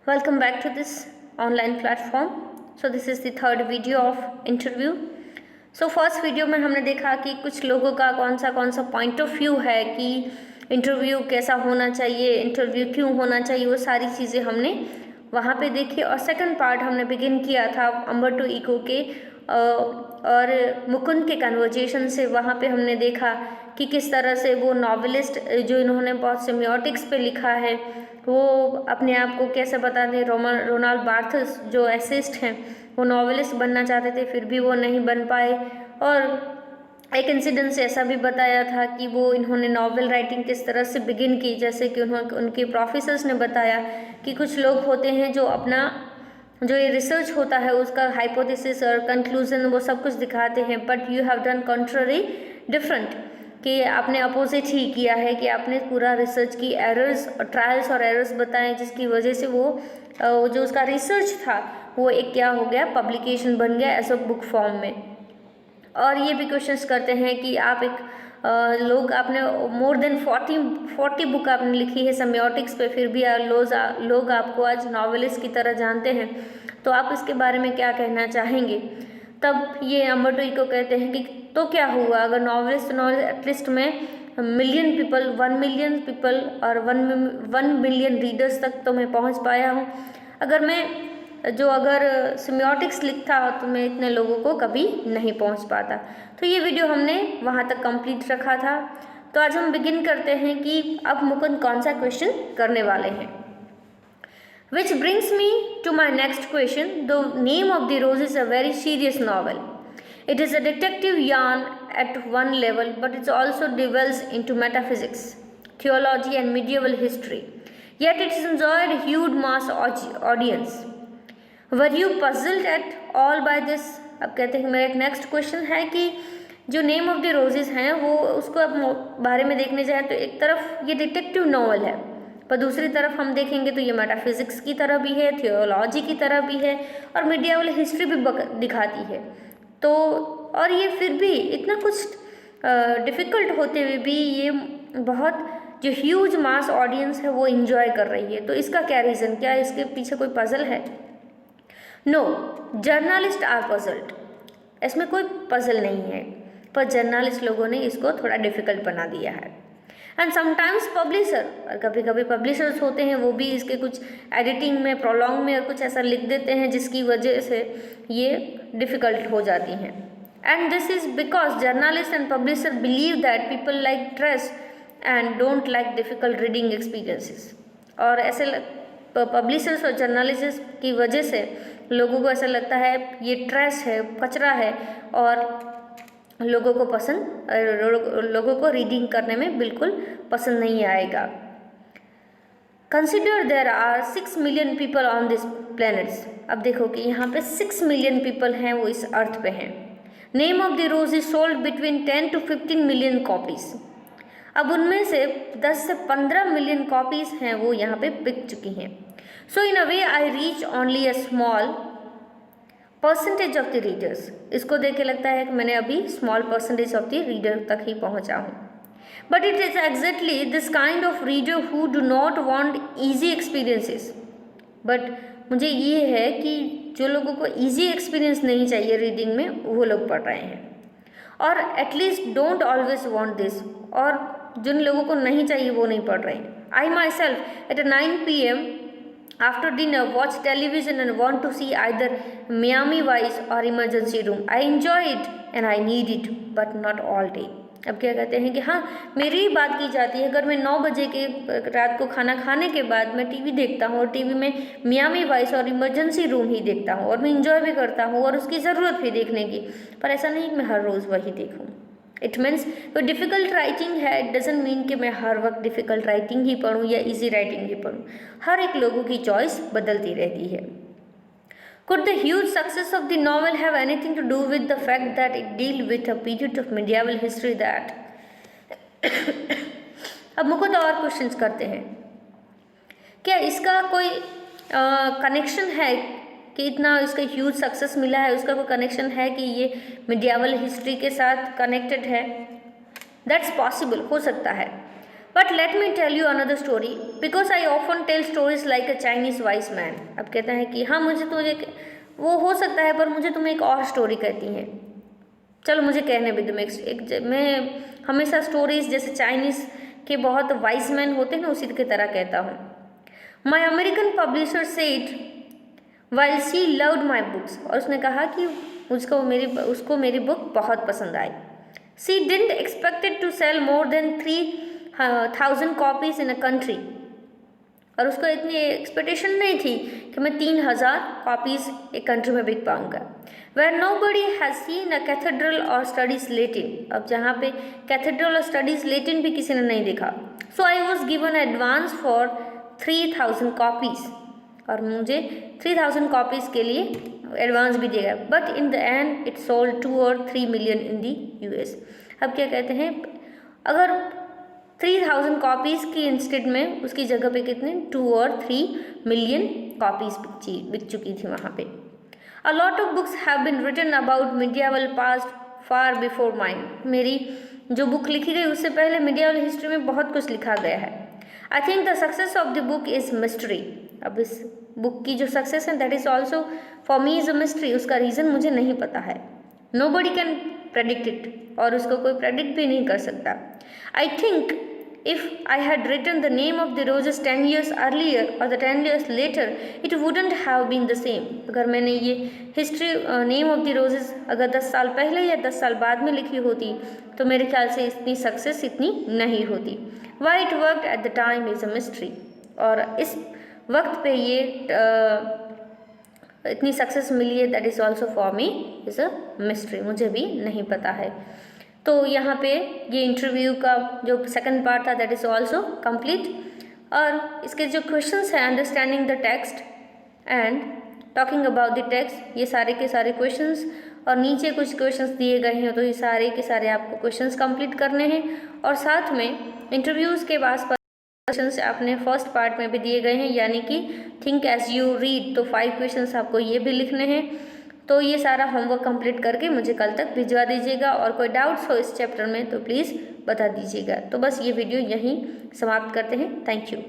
Welcome back to this online platform. So this is the third video of interview. So first video में हमने देखा कि कुछ लोगों का कौन सा पॉइंट ऑफ व्यू है कि इंटरव्यू कैसा होना चाहिए, इंटरव्यू क्यों होना चाहिए, वो सारी चीज़ें हमने वहाँ पे देखी। और सेकंड पार्ट हमने बिगिन किया था अम्बर्टो इको के और मुकुंद के कन्वर्जेशन से। वहाँ पे हमने देखा कि किस तरह से वो नॉवेलिस्ट जो इन्होंने बहुत सेमियोटिक्स पे लिखा है, वो अपने आप को कैसे बताते। रोनाल्ड बार्थेस जो एसेइस्ट हैं, वो नॉवेलिस्ट बनना चाहते थे, फिर भी वो नहीं बन पाए। और एक इंसिडेंस ऐसा भी बताया था कि वो इन्होंने नॉवेल राइटिंग किस तरह से बिगिन की, जैसे कि उनके प्रोफेसर्स ने बताया कि कुछ लोग होते हैं जो अपना जो ये रिसर्च होता है उसका हाइपोथेसिस और कंक्लूजन वो सब कुछ दिखाते हैं, but you have done contrary different, कि आपने अपोजिट ही किया है, कि आपने पूरा रिसर्च की एरर्स, ट्रायल्स और एरर्स बताएं, जिसकी वजह से वो जो उसका रिसर्च था वो एक क्या हो गया, पब्लिकेशन बन गया एज अ बुक फॉर्म में। और ये भी क्वेश्चंस करते हैं कि आप एक लोग आपने मोर देन 40 बुक आपने लिखी है सेमियोटिक्स पे, फिर भी लोग आपको आज नॉवेलिस्ट की तरह जानते हैं, तो आप इसके बारे में क्या कहना चाहेंगे। तब ये अम्बर्टो इको कहते हैं कि तो क्या हुआ अगर नॉवेलिस्ट एटलीस्ट में मिलियन पीपल, 1 मिलियन पीपल और 1 मिलियन रीडर्स तक तो मैं पहुंच पाया हूं। अगर सेमियोटिक्स लिखता तो मैं इतने लोगों को कभी नहीं पहुंच पाता। तो ये वीडियो हमने वहाँ तक कंप्लीट रखा था। तो आज हम बिगिन करते हैं कि अब मुकुंद कौन सा क्वेश्चन करने वाले हैं। Which brings me to my next question. The Name of the Rose is a very serious novel. It is a detective yarn at one level, but it also delves into metaphysics, theology and medieval history. Yet it has enjoyed a huge mass audience. Were you puzzled at all by this? अब कहते हैं मेरा एक next question है कि जो name of the roses हैं वो उसको अब बारे में देखने जाए तो एक तरफ ये डिटेक्टिव नॉवल है, पर दूसरी तरफ हम देखेंगे तो ये मेटाफिजिक्स की तरह भी है, थियोलॉजी की तरह भी है और मीडियावल हिस्ट्री भी दिखाती है। तो और ये फिर भी इतना कुछ डिफ़िकल्ट होते हुए भी ये बहुत जो ह्यूज मास ऑडियंस है वो इन्जॉय कर रही है। तो इसका क्या रीज़न, क्या इसके पीछे कोई पजल है? No, journalist are puzzled. इसमें कोई पजल नहीं है, पर जर्नलिस्ट लोगों ने इसको थोड़ा डिफ़िकल्ट बना दिया है। एंड समटाइम्स पब्लिशर, और कभी कभी पब्लिशर्स होते हैं वो भी इसके कुछ एडिटिंग में, प्रोलॉन्ग में और कुछ ऐसा लिख देते हैं जिसकी वजह से ये डिफ़िकल्ट हो जाती हैं। And this is because journalist and publisher believe that people like trace and don't like difficult reading experiences. और ऐसे पब्लिशर्स और जर्नलिस्ट की वजह से लोगों को ऐसा लगता है ये ट्रेस है, कचरा है, और लोगों को रीडिंग करने में बिल्कुल पसंद नहीं आएगा। Consider there are 6 million people on this planets. अब देखो कि यहाँ पे 6 मिलियन पीपल हैं, वो इस अर्थ पे हैं। Name of the rose is sold between 10 to 15 million copies. अब उनमें से 10 से 15 मिलियन कॉपीज हैं वो यहाँ पे बिक चुकी हैं। So in a way I reach only a small percentage of the readers. इसको देख के लगता है कि मैंने अभी small percentage of the reader तक ही पहुंचा हूँ। But it is exactly this kind of reader who do not want easy experiences. But मुझे ये है कि जो लोगों को इजी एक्सपीरियंस नहीं चाहिए रीडिंग में, वो लोग पढ़ रहे हैं, और at least don't always want this, और जिन लोगों को नहीं चाहिए वो नहीं पढ़ रहे हैं। I myself at 9 PM after dinner watch television and want to see either Miami Vice or Emergency Room. I enjoy it and I need it, but not all day. अब क्या कहते हैं कि हाँ, मेरी ही बात की जाती है, अगर मैं 9 बजे के रात को खाना खाने के बाद मैं टीवी देखता हूँ और टीवी में मियामी वाइस और इमरजेंसी रूम ही देखता हूँ, और मैं इंजॉय भी करता हूँ और उसकी ज़रूरत भी देखने की, पर ऐसा नहीं कि मैं हर रोज़ वही देखूँ। इट मीन्स कोई डिफ़िकल्ट राइटिंग है, इट डजेंट मीन कि मैं हर वक्त डिफ़िकल्ट राइटिंग ही पढ़ूँ या इजी राइटिंग ही पढ़ूँ। हर एक लोगों की चॉइस बदलती रहती है। Could the huge success of the novel have anything to do with the fact that it deals with a period of medieval history that अब मुकुंद और क्वेश्चंस करते हैं, क्या इसका कोई कनेक्शन है कि इतना इसका ह्यूज सक्सेस मिला है, उसका कोई कनेक्शन है कि ये मिडियावल हिस्ट्री के साथ कनेक्टेड है? दैट्स पॉसिबल, हो सकता है। But let me tell you another story because I often tell stories like a Chinese wise man. अब कहता है कि हाँ मुझे तो वो हो सकता है, पर मुझे तुम एक और स्टोरी कहती हैं। चलो मुझे कहने भी तुम मैं हमेशा स्टोरीज जैसे चाइनीज़ के बहुत वाइज मैन होते हैं ना, उसी की तरह कहता हूँ। My American publisher said while she loved my books, और उसने कहा कि उसको मेरी बुक बहुत पसंद आई। She didn't expected to sell more than 3,000 copies in a country, और उसको इतनी एक्सपेक्टेशन नहीं थी कि मैं 3,000 कॉपीज़ एक कंट्री में बिक पाऊँगा। Where nobody has seen a cathedral और स्टडीज लेटिन, अब जहाँ पे कैथेड्रल और स्टडीज लेटिन भी किसी ने नहीं देखा। So I was given advance for 3,000 copies, और मुझे 3,000 कॉपीज़ के लिए एडवांस भी दिया गया। But in the end it sold 2 or 3 million in the US। अब क्या कहते हैं, अगर 3,000 कॉपीज़ की इंस्टेड में उसकी जगह पे कितने 2 or 3 मिलियन कॉपीज़ बिक चुकी थी वहाँ पे। A lot of books have been written about medieval past far before mine, मेरी जो बुक लिखी गई उससे पहले मिडियावल हिस्ट्री में बहुत कुछ लिखा गया है। I think the success of the book is mystery, अब इस बुक की जो सक्सेस है that is also for me is a mystery, उसका रीज़न मुझे नहीं पता है। Nobody can predict it, और उसको कोई प्रेडिक्ट भी नहीं कर सकता। I think if I had written the name of the roses 10 years earlier or the 10 years later, it wouldn't have been the same। अगर मैंने ये history name of the roses अगर 10 साल पहले या 10 साल बाद में लिखी होती तो मेरे ख्याल से इतनी सक्सेस इतनी नहीं होती। Why it worked at the time is a mystery, और इस वक्त पे ये इतनी सक्सेस मिली है that is also for me is a mystery, मुझे भी नहीं पता है। तो यहाँ पे ये इंटरव्यू का जो सेकंड पार्ट था दैट इज़ ऑल्सो कंप्लीट, और इसके जो क्वेश्चंस हैं understanding the text and talking about the text, ये सारे के सारे क्वेश्चंस, और नीचे कुछ क्वेश्चंस दिए गए हैं, तो ये सारे के सारे आपको क्वेश्चंस कंप्लीट करने हैं। और साथ में इंटरव्यूज़ के बाद क्वेश्चंस आपने फर्स्ट पार्ट में भी दिए गए हैं, यानी कि थिंक एज यू रीड, तो 5 क्वेश्चंस आपको ये भी लिखने हैं। तो ये सारा होमवर्क कंप्लीट करके मुझे कल तक भिजवा दीजिएगा, और कोई डाउट्स हो इस चैप्टर में तो प्लीज़ बता दीजिएगा। तो बस ये वीडियो यहीं समाप्त करते हैं। Thank you.